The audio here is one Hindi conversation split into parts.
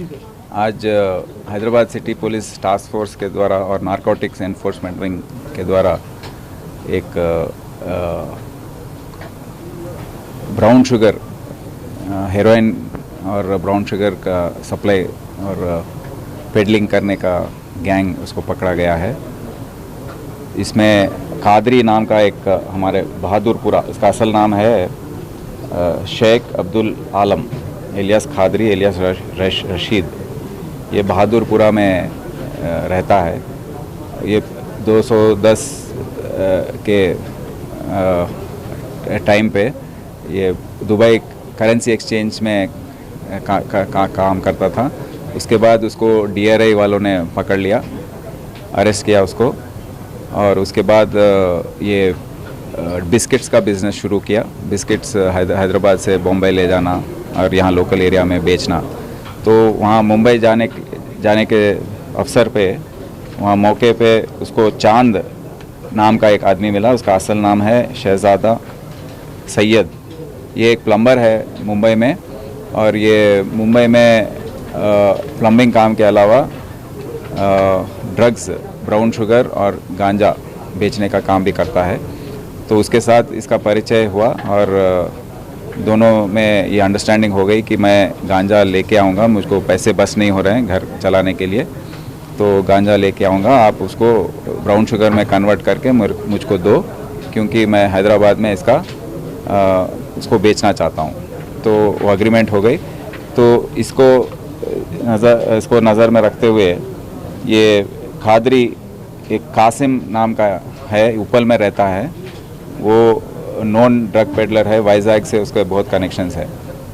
आज Hyderabad city police task force के द्वारा और नारकोटिक्स एनफोर्समेंट विंग के द्वारा एक ब्राउन शुगर हेरोइन और ब्राउन शुगर का सप्लाई और पेडलिंग करने का गैंग उसको पकड़ा गया है। इसमें कादरी नाम का एक हमारे बहादुरपुरा, इसका असल नाम है शेख अब्दुल आलम एलियास खादरी एलियास रशीद, ये बहादुरपुरा में रहता है। ये 210 के टाइम पे ये दुबई करेंसी एक्सचेंज में काम करता था। उसके बाद उसको DRI वालों ने पकड़ लिया, अरेस्ट किया उसको, और उसके बाद ये बिस्किट्स का बिज़नेस शुरू किया। बिस्किट्स हैदराबाद से बॉम्बे ले जाना और यहाँ लोकल एरिया में बेचना। तो वहाँ मुंबई जाने के अवसर पे वहाँ मौके पे उसको चांद नाम का एक आदमी मिला। उसका असल नाम है शहजादा सैयद। ये एक प्लम्बर है मुंबई में, और ये मुंबई में प्लम्बिंग काम के अलावा ड्रग्स, ब्राउन शुगर और गांजा बेचने का काम भी करता है। तो उसके साथ इसका परिचय हुआ और दोनों में ये अंडरस्टैंडिंग हो गई कि मैं गांजा लेके आऊँगा, मुझको पैसे बस नहीं हो रहे हैं घर चलाने के लिए, तो गांजा लेके आऊँगा, आप उसको ब्राउन शुगर में कन्वर्ट करके मुझको दो, क्योंकि मैं हैदराबाद में इसको बेचना चाहता हूँ। तो वो एग्रीमेंट हो गई। तो इसको नज़र में रखते हुए ये खादरी एक कासिम नाम का है, उपल में रहता है, वो नॉन ड्रग पेडलर है, वाइजैग से उसके बहुत कनेक्शंस है।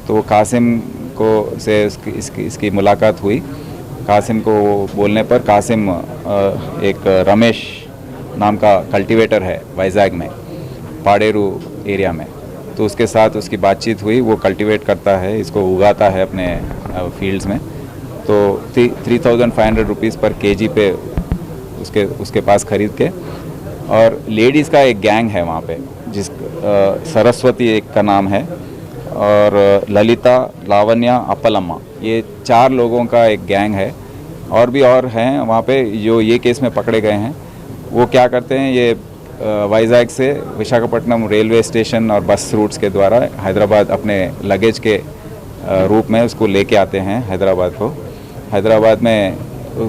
तो वो कासिम को से इसकी मुलाकात हुई। कासिम को बोलने पर कासिम एक रमेश नाम का कल्टीवेटर है वाइजैग में, पाडेरू एरिया में, तो उसके साथ उसकी बातचीत हुई। वो कल्टीवेट करता है, इसको उगाता है अपने फील्ड्स में। तो 3500 रुपीज़ पर kg पे उसके पास ख़रीद के, और लेडीज़ का एक गैंग है वहाँ पे, जिस सरस्वती एक का नाम है, और ललिता, लावण्या, अपलम्मा, ये 4 लोगों का एक गैंग है। और भी और हैं वहाँ पे जो ये केस में पकड़े गए हैं। वो क्या करते हैं, ये वाइजैग से विशाखापट्टनम रेलवे स्टेशन और बस रूट्स के द्वारा हैदराबाद अपने लगेज के रूप में उसको लेके आते हैं हैदराबाद को। हैदराबाद में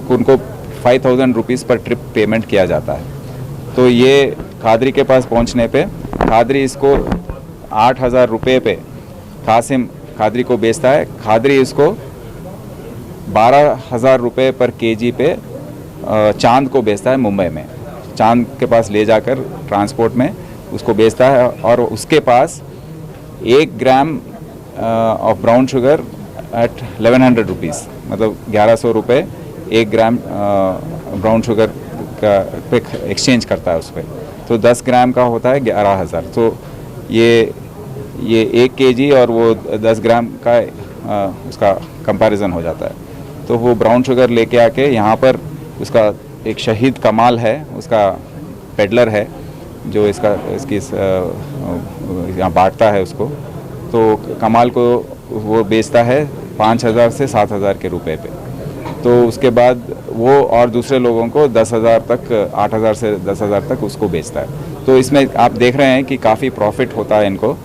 उनको 5000 रुपीज़ पर ट्रिप पेमेंट किया जाता है। तो ये खादरी के पास पहुंचने पे खादरी इसको 8000 रुपये पे कासिम खादरी को बेचता है। खादरी इसको 12000 रुपये पर kg पे चांद को बेचता है मुंबई में। चांद के पास ले जाकर ट्रांसपोर्ट में उसको बेचता है, और उसके पास 1 gram of brown sugar at 1100 rupees, मतलब 1100 रुपये 1 ग्राम ब्राउन शुगर का पे एक्सचेंज करता है उस पर। तो 10 ग्राम का होता है 11000। तो ये 1 kg और वो 10 ग्राम का उसका कंपैरिजन हो जाता है। तो वो ब्राउन शुगर लेके आके यहाँ पर उसका एक शहीद कमाल है, उसका पेडलर है, जो इसकी यहाँ बांटता है उसको। तो कमाल को वो बेचता है 5000 से 7000 के रुपए पे। तो उसके बाद वो और दूसरे लोगों को 10,000 तक, 8,000 से 10,000 तक उसको बेचता है। तो इसमें आप देख रहे हैं कि काफ़ी प्रॉफिट होता है इनको,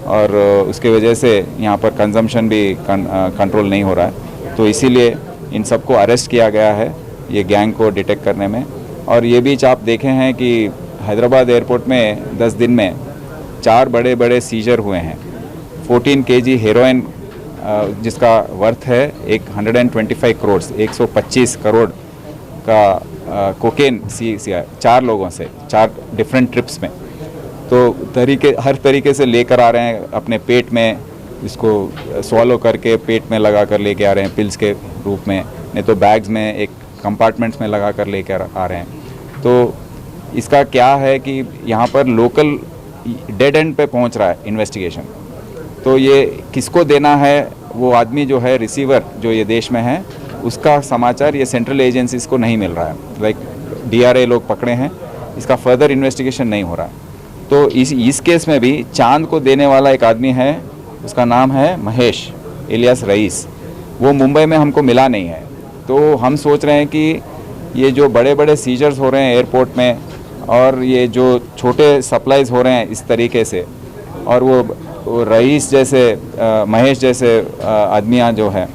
और उसके वजह से यहाँ पर कंजम्पशन भी कंट्रोल नहीं हो रहा है। तो इसीलिए इन सबको अरेस्ट किया गया है ये गैंग को डिटेक्ट करने में। और ये बीच आप देखे हैं कि हैदराबाद एयरपोर्ट में 10 दिन में 4 बड़े बड़े सीजर हुए हैं। 14 kg हेरोइन, जिसका वर्थ है 125 करोड़, 125 करोड़ का कोकेन CCI 4 लोगों से 4 डिफरेंट ट्रिप्स में। तो हर तरीके से लेकर आ रहे हैं अपने पेट में, इसको स्वॉलो करके पेट में लगा कर लेके आ रहे हैं पिल्स के रूप में, नहीं तो बैग्स में एक कंपार्टमेंट्स में लगा कर लेके आ रहे हैं। तो इसका क्या है कि यहाँ पर लोकल डेड एंड पे पहुँच रहा है इन्वेस्टिगेशन। तो ये किसको देना है, वो आदमी जो है रिसीवर जो ये देश में है, उसका समाचार ये सेंट्रल एजेंसीज को नहीं मिल रहा है। लाइक DRI लोग पकड़े हैं, इसका फर्दर इन्वेस्टिगेशन नहीं हो रहा है। तो इस केस में भी चांद को देने वाला एक आदमी है, उसका नाम है महेश एलियास रईस। वो मुंबई में हमको मिला नहीं है। तो हम सोच रहे हैं कि ये जो बड़े बड़े सीजर्स हो रहे हैं एयरपोर्ट में और ये जो छोटे सप्लाईज हो रहे हैं इस तरीके से, और वो रईस जैसे महेश जैसे आदमियाँ जो हैं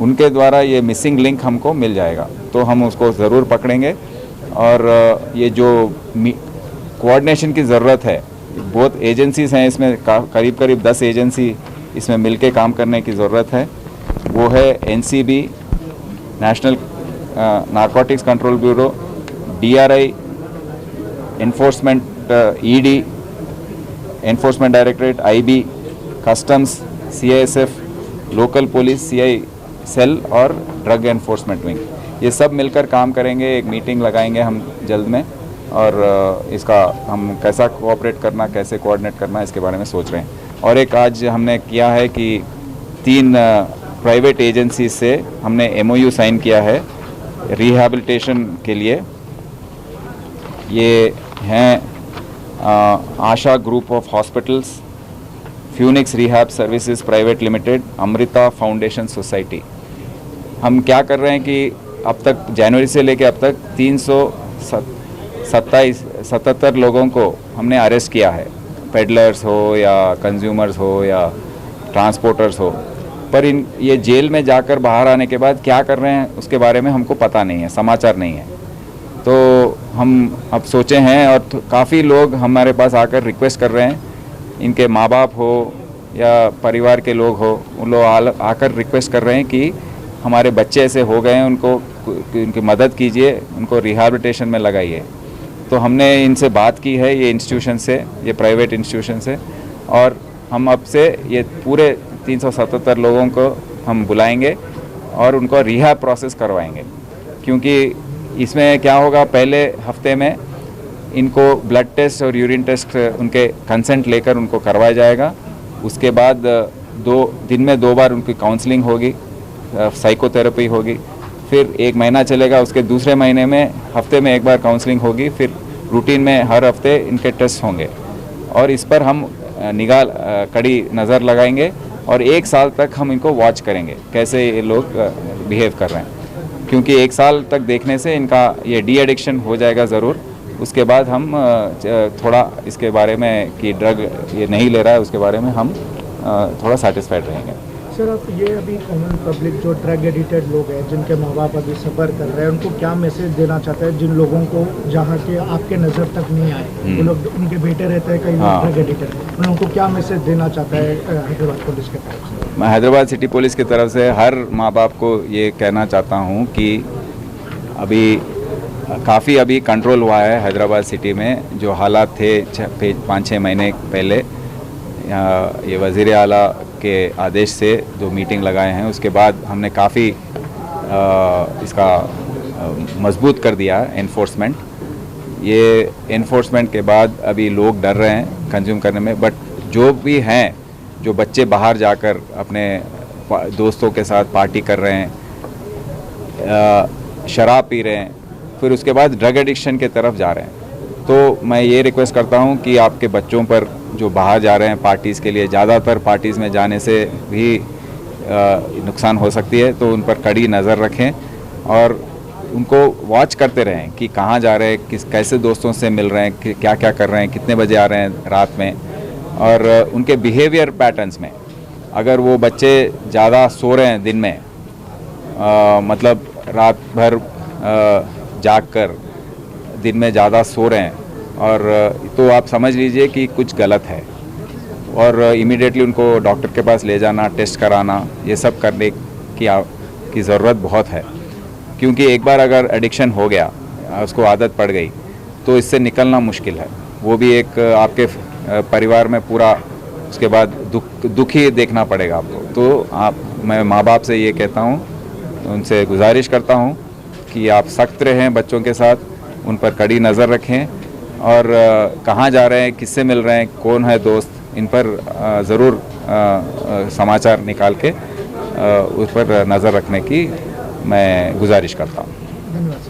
उनके द्वारा ये मिसिंग लिंक हमको मिल जाएगा, तो हम उसको ज़रूर पकड़ेंगे। और ये जो कोऑर्डिनेशन की ज़रूरत है, बहुत एजेंसीज़ हैं इसमें, करीब करीब 10 एजेंसी इसमें मिलके काम करने की ज़रूरत है। वो है NCB, national narcotics control bureau, DRI, enforcement, ED, enforcement directorate, IB, customs, CISF, local police, CI cell और ड्रग एनफोर्समेंट विंग, ये सब मिलकर काम करेंगे। एक मीटिंग लगाएंगे हम जल्द में, और इसका हम कैसा कोऑपरेट करना, कैसे कोऑर्डिनेट करना, इसके बारे में सोच रहे हैं। और एक आज हमने किया है कि 3 प्राइवेट एजेंसी से हमने एमओयू साइन किया है रिहैबिलिटेशन के लिए। ये हैं Asha group of hospitals, Phoenix rehab services private limited, Amrita foundation society. हम क्या कर रहे हैं कि अब तक जनवरी से लेकर अब तक 377 लोगों को हमने अरेस्ट किया है, पेडलर्स हो या कंज्यूमर्स हो या ट्रांसपोर्टर्स हो। पर ये जेल में जाकर बाहर आने के बाद क्या कर रहे हैं उसके बारे में हमको पता नहीं है, समाचार नहीं है। तो हम अब सोचे हैं, और काफ़ी लोग हमारे पास आकर रिक्वेस्ट कर रहे हैं, इनके माँ बाप हो या परिवार के लोग हो, उन लोग आकर रिक्वेस्ट कर रहे हैं कि हमारे बच्चे ऐसे हो गए हैं, उनकी मदद कीजिए, उनको रिहैबिलिटेशन में लगाइए। तो हमने इनसे बात की है, ये इंस्टीट्यूशन से, ये प्राइवेट इंस्टीट्यूशन से, और हम अब से ये पूरे 377 लोगों को हम बुलाएंगे और उनको रिहैब प्रोसेस करवाएंगे। क्योंकि इसमें क्या होगा, पहले हफ्ते में इनको ब्लड टेस्ट और यूरिन टेस्ट उनके कंसेंट लेकर उनको करवाया जाएगा। उसके बाद 2 दिन में 2 बार उनकी काउंसलिंग होगी, साइकोथेरेपी होगी, फिर 1 महीना चलेगा। उसके दूसरे महीने में हफ्ते में 1 बार काउंसलिंग होगी, फिर रूटीन में हर हफ्ते इनके टेस्ट होंगे। और इस पर हम निगाह कड़ी नज़र लगाएंगे और 1 साल तक हम इनको वॉच करेंगे कैसे ये लोग बिहेव कर रहे हैं। क्योंकि 1 साल तक देखने से इनका ये डी एडिक्शन हो जाएगा ज़रूर। उसके बाद हम थोड़ा इसके बारे में कि ड्रग ये नहीं ले रहा है उसके बारे में हम थोड़ा सेटिस्फाइड रहेंगे। सर, आप ये अभी कॉमन पब्लिक जो ड्रग एडिक्टेड लोग हैं, जिनके माँ बाप अभी सफ़र कर रहे हैं, उनको क्या मैसेज देना चाहते हैं, जिन लोगों को जहाँ के आपके नज़र तक नहीं आए, वो लोग उनके बेटे रहते हैं, कई लोग ड्रग एडिक्टेड, उनको क्या मैसेज देना चाहता है हैदराबाद पुलिस के तरफ से? मैं हैदराबाद सिटी पुलिस की तरफ से हर माँ बाप को ये कहना चाहता हूँ कि अभी काफ़ी अभी कंट्रोल हुआ है हैदराबाद सिटी में। जो हालात थे 5-6 महीने पहले, ये वज़ीर आला के आदेश से जो मीटिंग लगाए हैं, उसके बाद हमने काफ़ी इसका मजबूत कर दिया एनफोर्समेंट। ये एनफोर्समेंट के बाद अभी लोग डर रहे हैं कंज्यूम करने में, बट जो भी हैं, जो बच्चे बाहर जाकर अपने दोस्तों के साथ पार्टी कर रहे हैं, शराब पी रहे हैं, फिर उसके बाद ड्रग एडिक्शन के तरफ जा रहे हैं, तो मैं ये रिक्वेस्ट करता हूँ कि आपके बच्चों पर जो बाहर जा रहे हैं पार्टीज़ के लिए, ज़्यादातर पार्टीज़ में जाने से भी नुकसान हो सकती है, तो उन पर कड़ी नज़र रखें और उनको वॉच करते रहें कि कहाँ जा रहे हैं, कैसे दोस्तों से मिल रहे हैं, क्या क्या कर रहे हैं, कितने बजे आ रहे हैं रात में। और उनके बिहेवियर पैटर्न्स में, अगर वो बच्चे ज़्यादा सो रहे हैं दिन में, मतलब रात भर जाग कर दिन में ज़्यादा सो रहे हैं, और तो आप समझ लीजिए कि कुछ गलत है, और इमीडिएटली उनको डॉक्टर के पास ले जाना, टेस्ट कराना, ये सब करने की ज़रूरत बहुत है। क्योंकि एक बार अगर एडिक्शन हो गया, उसको आदत पड़ गई, तो इससे निकलना मुश्किल है। वो भी एक आपके परिवार में पूरा उसके बाद दुख ही देखना पड़ेगा आपको। तो मैं माँ बाप से ये कहता हूँ, उनसे गुजारिश करता हूँ कि आप सख्त रहें बच्चों के साथ, उन पर कड़ी नज़र रखें, और कहाँ जा रहे हैं, किससे मिल रहे हैं, कौन है दोस्त, इन पर ज़रूर समाचार निकाल के उस पर नज़र रखने की मैं गुजारिश करता हूँ। धन्यवाद।